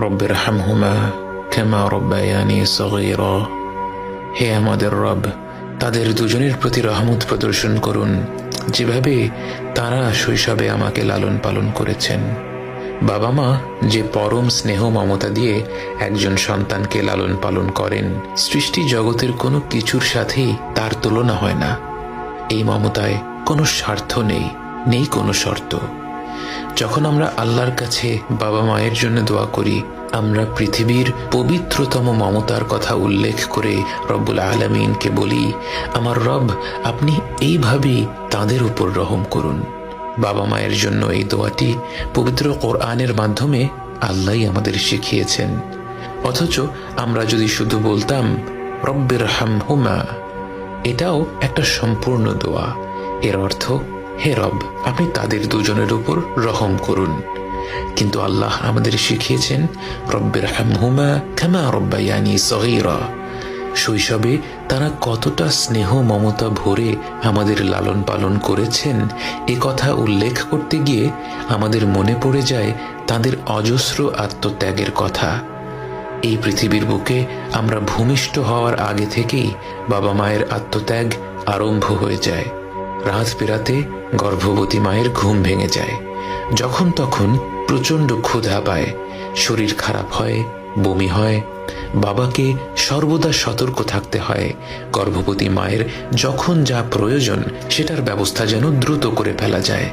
রব্বিরহামহুমা কামা রব্বায়ানি সগীরা। হে আমাদের রব, তাদের দুজনের প্রতি রহমত প্রদর্শন করুন, যেভাবে তারা শৈশবে আমাকে লালন পালন করেছেন। বাবা মা যে পরম স্নেহ মমতা দিয়ে একজন সন্তানকে লালন পালন করেন, সৃষ্টি জগতের কোনো কিছুর সাথেই তার তুলনা হয় না। এই মমতায় কোনো স্বার্থ নেই, নেই কোনো শর্ত। যখন আমরা আল্লাহর কাছে বাবা মায়ের জন্য দোয়া করি, আমরা পৃথিবীর পবিত্রতম মমতার কথা উল্লেখ করে রব্বুল আলামিনকে বলি, আমার রব, আপনি এইভাবেই তাদের উপর রহম করুন। বাবা মায়ের জন্য এই দোয়াটি পবিত্র কোরআনের মাধ্যমে আল্লাহই আমাদের শিখিয়েছেন। অথচ আমরা যদি শুধু বলতাম রব্বিরহামহুমা, এটাও একটা সম্পূর্ণ দোয়া। এর অর্থ, হে রব, আপনি তাদের দুজনের উপর রহম করুন। কিন্তু আল্লাহ আমাদের শিখিয়েছেন রব্বিরহামহুমা কামা রব্বায়ানি সগীরা। শৈশবে তারা কতটা স্নেহ মমতা ভরে আমাদের লালন পালন করেছেন, এ কথা উল্লেখ করতে গিয়ে আমাদের মনে পড়ে যায় তাদের অজস্র আত্মত্যাগের কথা। এই পৃথিবীর বুকে আমরা ভূমিষ্ঠ হওয়ার আগে থেকেই বাবা মায়ের আত্মত্যাগ আরম্ভ হয়ে যায়। রাত পেরাতে গর্ভবতী মায়ের ঘুম ভেঙে যায়, যখন তখন প্রচণ্ড ক্ষুধা পায়, শরীর খারাপ হয়, বমি হয়। বাবাকে সর্বদা সতর্ক থাকতে হয়, গর্ভবতী মায়ের যখন যা প্রয়োজন সেটার ব্যবস্থা যেন দ্রুত করে ফেলা যায়।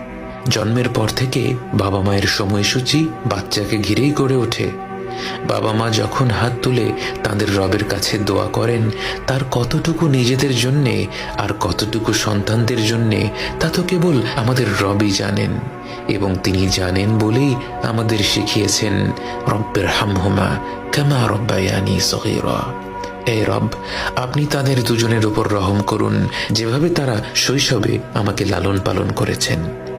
জন্মের পর থেকে বাবা মায়ের সময়সূচি বাচ্চাকে ঘিরেই গড়ে ওঠে। বাবা মা যখন হাত তুলে তাদের রবের কাছে দোয়া করেন, তার কতটুকু নিজেদের জন্যে আর কতটুকু সন্তানদের জন্যে তা তো কেবল আমাদের রবই জানেন। এবং তিনি জানেন বলেই আমাদের শিখিয়েছেন রব্বিরহামহুমা কামা রব্বায়ানি সগীরা। এই রব, আপনি তাদের দুজনের উপর রহম করুন, যেভাবে তারা শৈশবে আমাকে লালন পালন করেছেন।